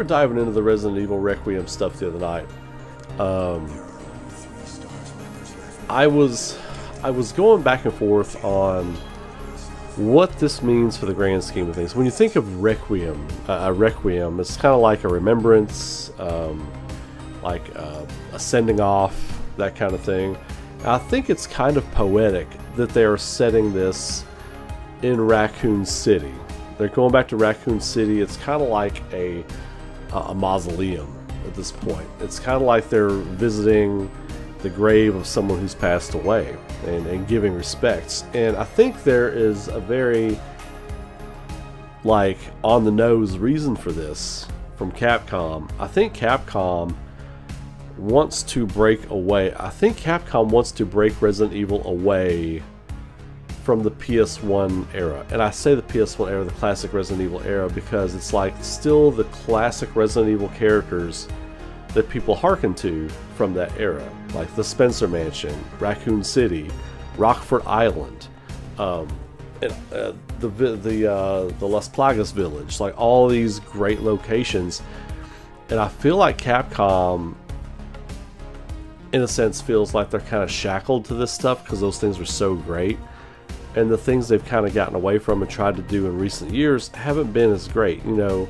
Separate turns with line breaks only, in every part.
were diving into the Resident Evil Requiem stuff the other night, I was going back and forth on what this means for the grand scheme of things. When you think of Requiem, it's kind of like a remembrance, like a sending off, that kind of thing. I think it's kind of poetic that they are setting this in Raccoon City. They're going back to Raccoon City. It's kind of like a mausoleum at this point. It's kind of like they're visiting the grave of someone who's passed away and giving respects. And I think there is a very like on the nose reason for this from Capcom. I think Capcom wants to break away. I think Capcom wants to break Resident Evil away from the PS1 era. And I say the PS1 era, the classic Resident Evil era, because it's like still the classic Resident Evil characters that people hearken to from that era, like the Spencer Mansion, Raccoon City, Rockford Island, the Las Plagas village, like all these great locations. And I feel like Capcom, in a sense, feels like they're kind of shackled to this stuff because those things were so great. And the things they've kind of gotten away from and tried to do in recent years haven't been as great. You know,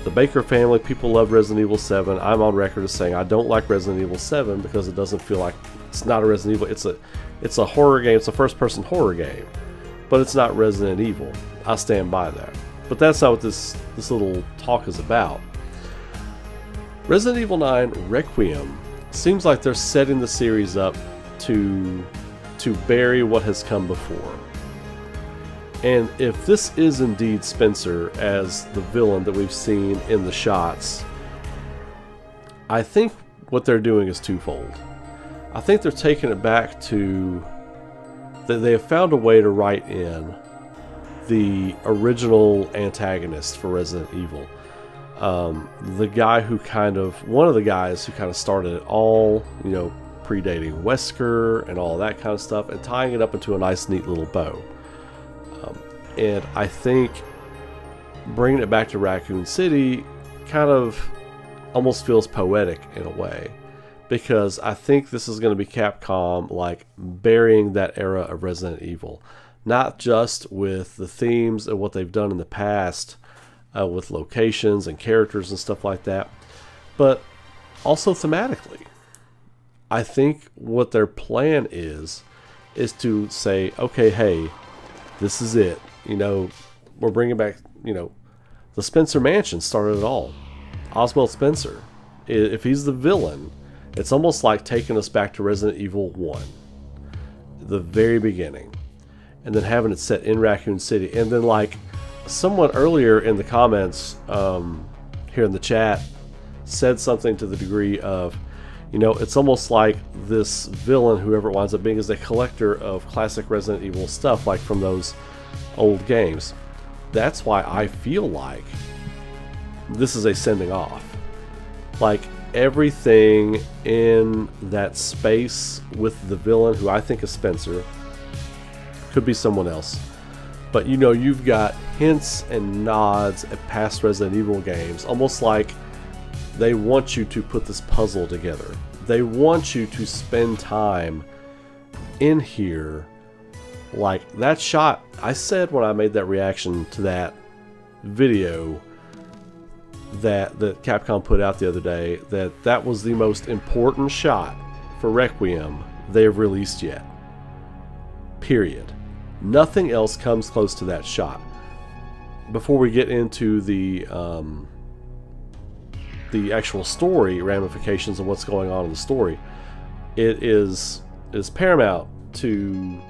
the Baker family, people love Resident Evil 7. I'm on record as saying I don't like Resident Evil 7 because it doesn't feel like it's not a Resident Evil. It's a horror game. It's a first-person horror game, but it's not Resident Evil. I stand by that. But that's not what this little talk is about. Resident Evil 9 Requiem seems like they're setting the series up to bury what has come before. And if this is indeed Spencer as the villain that we've seen in the shots, I think what they're doing is twofold. I think they're taking it back to that they have found a way to write in the original antagonist for Resident Evil. The guy who one of the guys who kind of started it all, you know, predating Wesker and all that kind of stuff, and tying it up into a nice, neat little bow. And I think bringing it back to Raccoon City kind of almost feels poetic in a way, because I think this is going to be Capcom like burying that era of Resident Evil, not just with the themes and what they've done in the past with locations and characters and stuff like that, but also thematically. I think what their plan is to say, okay, hey, this is it. You know, we're bringing back, you know, the Spencer Mansion started it all. Oswald Spencer. If he's the villain, it's almost like taking us back to Resident Evil 1. The very beginning. And then having it set in Raccoon City. And then like someone earlier in the comments here in the chat said something to the degree of, you know, it's almost like this villain, whoever it winds up being, is a collector of classic Resident Evil stuff, like from those old games. That's why I feel like this is a sending off. Like everything in that space with the villain, who I think is Spencer, could be someone else. But you know, you've got hints and nods at past Resident Evil games, almost like they want you to put this puzzle together. They want you to spend time in here. Like that shot, I said when I made that reaction to that video that Capcom put out the other day, that was the most important shot for Requiem they have released yet. Period. Nothing else comes close to that shot. Before we get into the actual story ramifications of what's going on in the story, it is paramount to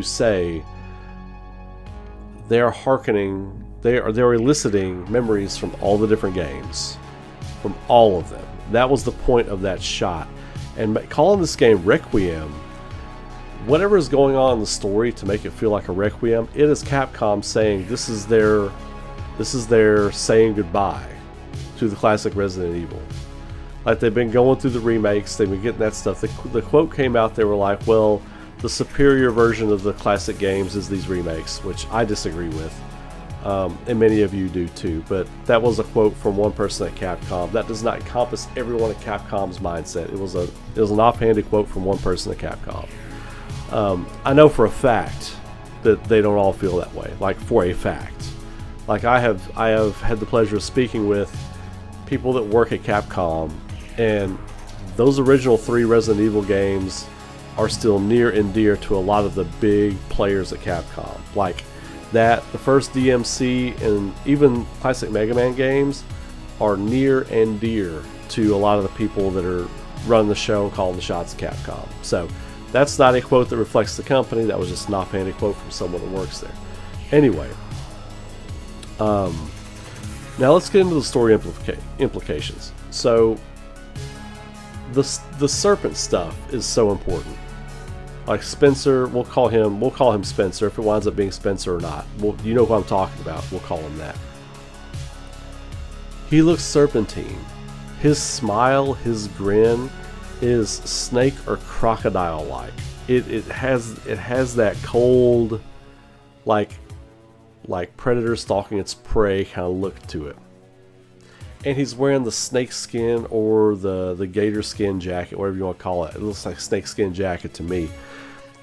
say they are hearkening, they are eliciting memories from all the different games, from all of them. That was the point of that shot. And calling this game Requiem, whatever is going on in the story to make it feel like a Requiem, it is Capcom saying this is their saying goodbye to the classic Resident Evil. Like they've been going through the remakes, they've been getting that stuff. The quote came out, they were like, well, the superior version of the classic games is these remakes, which I disagree with. and many of you do too. But that was a quote from one person at Capcom. That does not encompass everyone at Capcom's mindset. It was an offhanded quote from one person at Capcom. I know for a fact that they don't all feel that way. Like, for a fact. Like, I have had the pleasure of speaking with people that work at Capcom, and those original 3 Resident Evil games are still near and dear to a lot of the big players at Capcom. Like that, the first DMC and even classic Mega Man games are near and dear to a lot of the people that are running the show and calling the shots at Capcom. So that's not a quote that reflects the company. That was just an offhanded quote from someone that works there. Anyway, now let's get into the story implications. So the serpent stuff is so important. Like Spencer, we'll call him Spencer. If it winds up being Spencer or not, you know who I'm talking about. We'll call him that. He looks serpentine. His smile, his grin, is snake or crocodile like. It has that cold, like predator stalking its prey kind of look to it. And he's wearing the snake skin or the gator skin jacket, whatever you want to call it. It looks like snake skin jacket to me.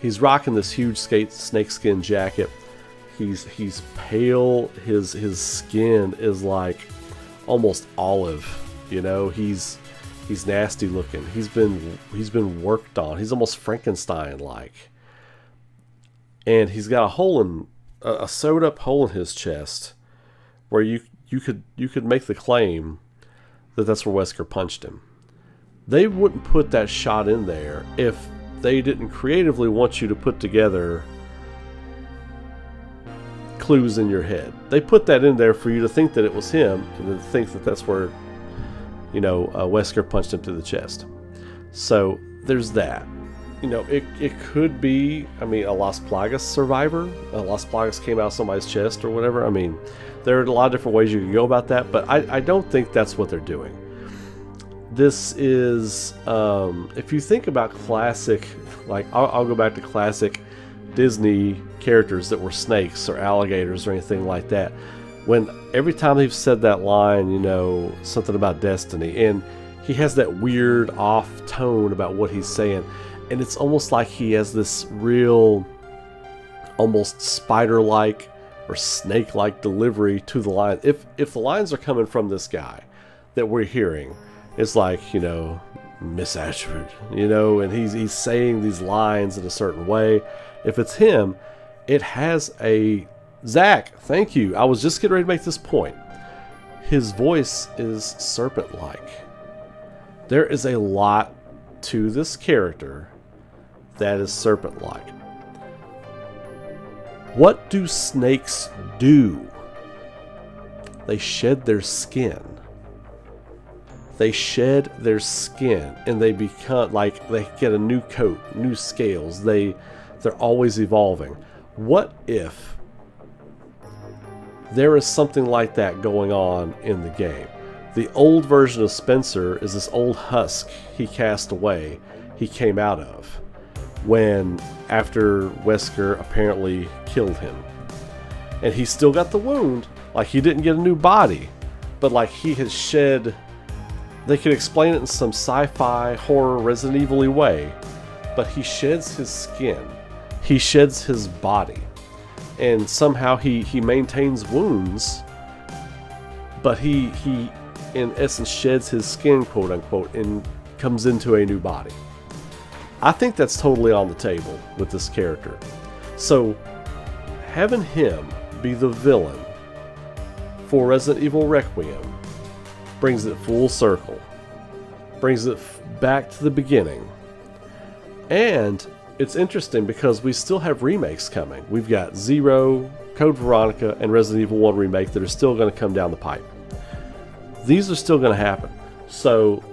He's rocking this huge snake skin jacket. He's pale. His skin is like almost olive. You know, he's nasty looking. He's been worked on. He's almost Frankenstein like. And he's got a sewed up hole in his chest where you could make the claim that that's where Wesker punched him. They wouldn't put that shot in there if they didn't creatively want you to put together clues in your head. They put that in there for you to think that it was him and to think that that's where, you know, Wesker punched him to the chest. So there's that. You know, it could be, I mean, a Las Plagas survivor. Las Plagas came out of somebody's chest or whatever. I mean, there are a lot of different ways you can go about that, but I don't think that's what they're doing. This is, if you think about classic, like I'll go back to classic Disney characters that were snakes or alligators or anything like that. When every time they've said that line, you know, something about destiny, and he has that weird off tone about what he's saying, and it's almost like he has this real, almost spider-like or snake-like delivery to the line. If the lines are coming from this guy that we're hearing, it's like, you know, Miss Ashford, you know, and he's saying these lines in a certain way. If it's him, it has a... Zach, thank you. I was just getting ready to make this point. His voice is serpent-like. There is a lot to this character that is serpent-like. What do snakes do? They shed their skin. They shed their skin and they become like, they get a new coat, new scales. They're always evolving. What if there is something like that going on in the game? The old version of Spencer is this old husk he cast away, he came out of, when after Wesker apparently killed him. And he's still got the wound, like he didn't get a new body, but like he has shed... They could explain it in some sci-fi, horror, Resident Evil-y way, but he sheds his skin. He sheds his body. And somehow he maintains wounds, but he in essence sheds his skin, quote unquote, and comes into a new body. I think that's totally on the table with this character. So having him be the villain for Resident Evil Requiem brings it full circle, brings it back to the beginning. And it's interesting because we still have remakes coming. We've got Zero, Code Veronica, and Resident Evil 1 remake that are still going to come down the pipe. These are still going to happen. So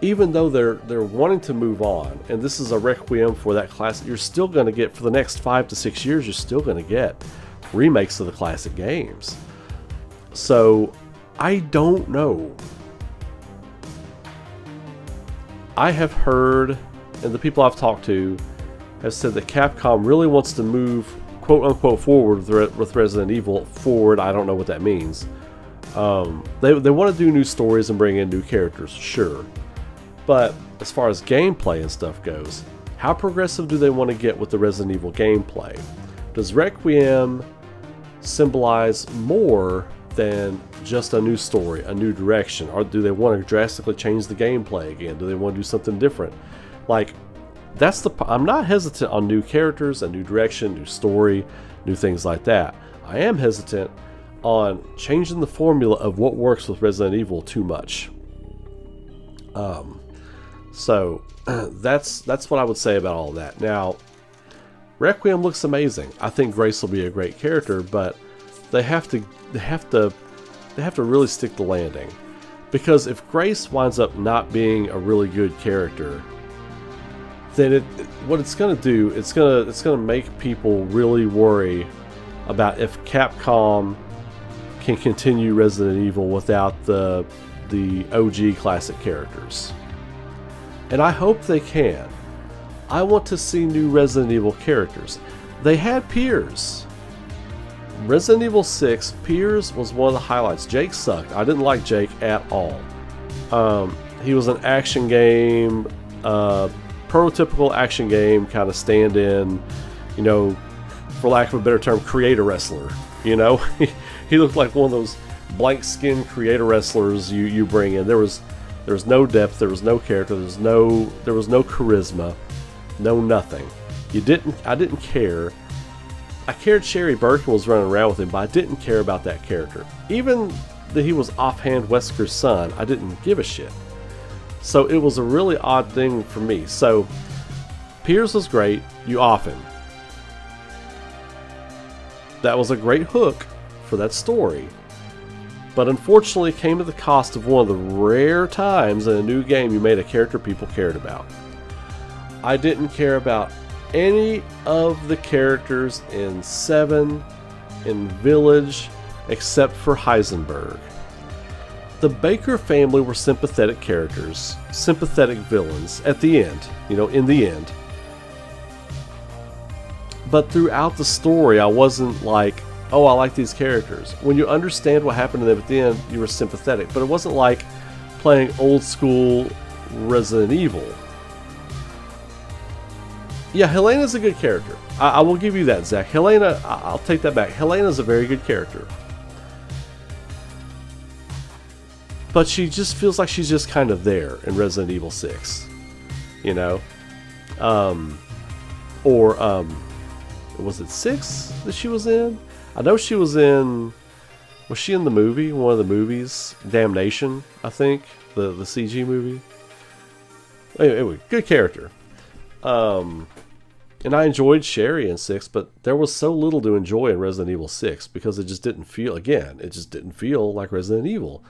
even though they're wanting to move on, and this is a Requiem for that classic, you're still going to get, for the next 5 to 6 years, you're still going to get remakes of the classic games. So I don't know. I have heard, and the people I've talked to have said that Capcom really wants to move quote unquote forward with Resident Evil. Forward, I don't know what that means. They want to do new stories and bring in new characters, sure. But as far as gameplay and stuff goes, how progressive do they want to get with the Resident Evil gameplay? Does Requiem symbolize more than just a new story, a new direction? Or do they want to drastically change the gameplay again? Do they want to do something different? Like, I'm not hesitant on new characters, a new direction, new story, new things like that. I am hesitant on changing the formula of what works with Resident Evil too much. So that's what I would say about all that. Now, Requiem looks amazing. I think Grace will be a great character, but they have to really stick the landing, because if Grace winds up not being a really good character, then what it's going to do, it's going to make people really worry about if Capcom can continue Resident Evil without the OG classic characters. And I hope they can. I want to see new Resident Evil characters. They had Piers. Resident Evil 6, Piers was one of the highlights. Jake sucked. I didn't like Jake at all. He was an action game, prototypical action game kind of stand-in, you know, for lack of a better term, creator wrestler. You know, he looked like one of those blank skin creator wrestlers you bring in. There was no depth, there was no character, there was no charisma, no nothing. I didn't care. I cared Sherry Birkin was running around with him, but I didn't care about that character. Even that he was offhand Wesker's son, I didn't give a shit. So it was a really odd thing for me. So Piers was great. You off him. That was a great hook for that story. But unfortunately, it came at the cost of one of the rare times in a new game you made a character people cared about. I didn't care about any of the characters in 7, in Village, except for Heisenberg. The Baker family were sympathetic characters, sympathetic villains at the end, you know, in the end. But throughout the story, I wasn't like, oh, I like these characters. When you understand what happened to them at the end, you were sympathetic. But it wasn't like playing old school Resident Evil. Yeah, Helena's a good character. I will give you that, Zach. Helena, I'll take that back. Helena's a very good character. But she just feels like she's just kind of there in Resident Evil 6. You know? Was it 6 that she was in? I know she was in... Was she in the movie? One of the movies? Damnation, I think. The CG movie. Anyway, good character. And I enjoyed Sherry in 6, but there was so little to enjoy in Resident Evil 6 because it just didn't feel, again, it just didn't feel like Resident Evil.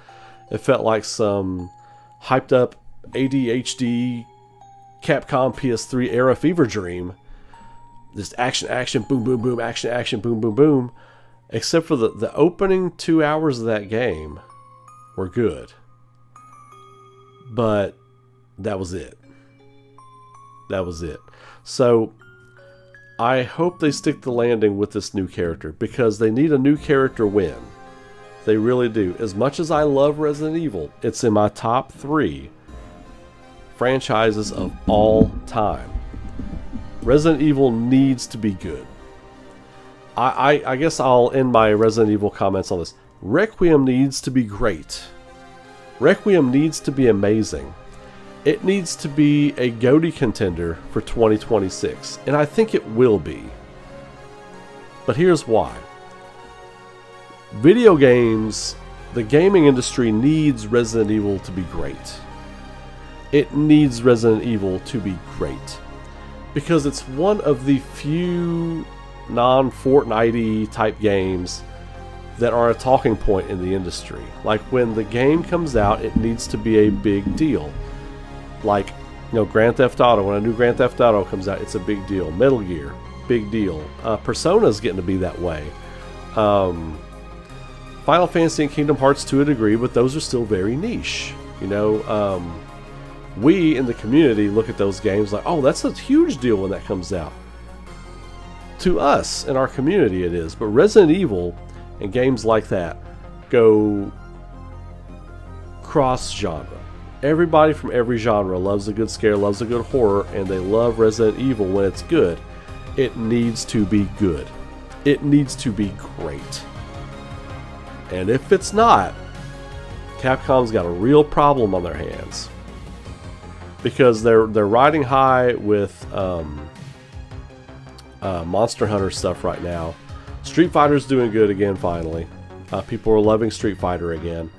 It felt like some hyped up ADHD Capcom PS3 era fever dream. Just action, boom, boom, boom, action, boom, boom, boom. Except for the opening 2 hours of that game were good. But that was it. That was it. So I hope they stick the landing with this new character because they need a new character win. They really do. As much as I love Resident Evil, it's in my top 3 franchises of all time. Resident Evil needs to be good. I guess I'll end my Resident Evil comments on this. Requiem needs to be great. Requiem needs to be amazing. It needs to be a GOTY contender for 2026, and I think it will be. But here's why. Video games, the gaming industry needs Resident Evil to be great. It needs Resident Evil to be great. Because it's one of the few non-Fortnite-y type games that are a talking point in the industry. Like when the game comes out, it needs to be a big deal. Like, you know, Grand Theft Auto, when a new Grand Theft Auto comes out, it's a big deal. Metal Gear, big deal. Persona's getting to be that way. Final Fantasy and Kingdom Hearts to a degree, but those are still very niche. You know, we in the community look at those games like, oh, that's a huge deal when that comes out. to us in our community it is. But Resident Evil and games like that go cross-genre. Everybody from every genre loves a good scare, loves a good horror, and they love Resident Evil when it's good. It needs to be good. It needs to be great. And if it's not, Capcom's got a real problem on their hands. Because they're riding high with Monster Hunter stuff right now. Street Fighter's doing good again finally. People are loving Street Fighter again.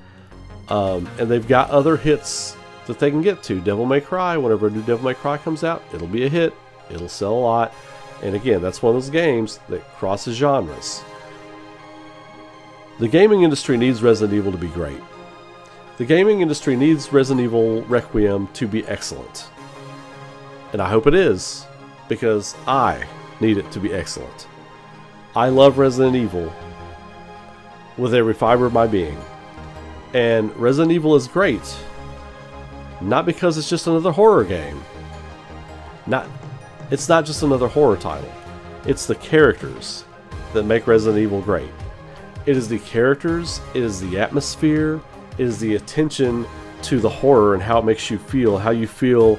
And they've got other hits that they can get to. Devil May Cry, whenever a new Devil May Cry comes out, it'll be a hit. It'll sell a lot. And again, that's one of those games that crosses genres. The gaming industry needs Resident Evil to be great. The gaming industry needs Resident Evil Requiem to be excellent. And I hope it is, because I need it to be excellent. I love Resident Evil with every fiber of my being. And Resident Evil is great, not because it's just another horror game. It's not just another horror title. It's the characters that make Resident Evil great. It is the characters, it is the atmosphere, it is the attention to the horror and how it makes you feel, how you feel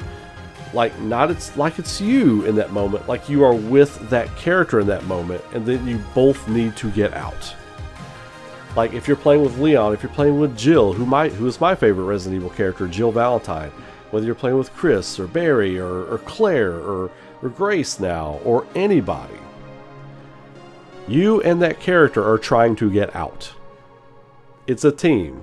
like it's you in that moment, like you are with that character in that moment, and then you both need to get out. Like if you're playing with Leon, if you're playing with Jill, who is my favorite Resident Evil character, Jill Valentine, whether you're playing with Chris or Barry or Claire or Grace now, or anybody, you and that character are trying to get out. It's a team,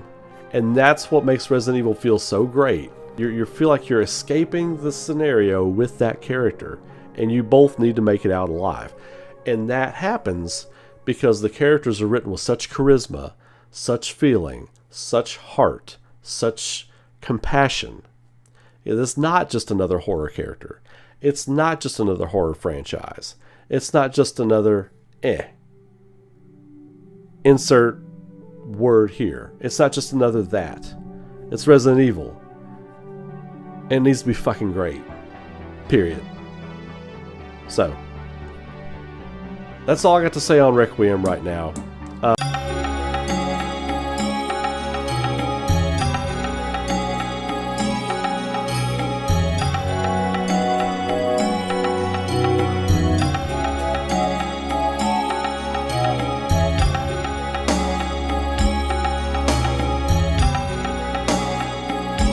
and that's what makes Resident Evil feel so great. You feel like you're escaping the scenario with that character, and you both need to make it out alive. And that happens because the characters are written with such charisma, such feeling, such heart, such compassion. It is not just another horror character. It's not just another horror franchise. It's not just another insert word here. It's not just another that. It's Resident Evil. And it needs to be fucking great. Period. So, that's all I got to say on Requiem right now.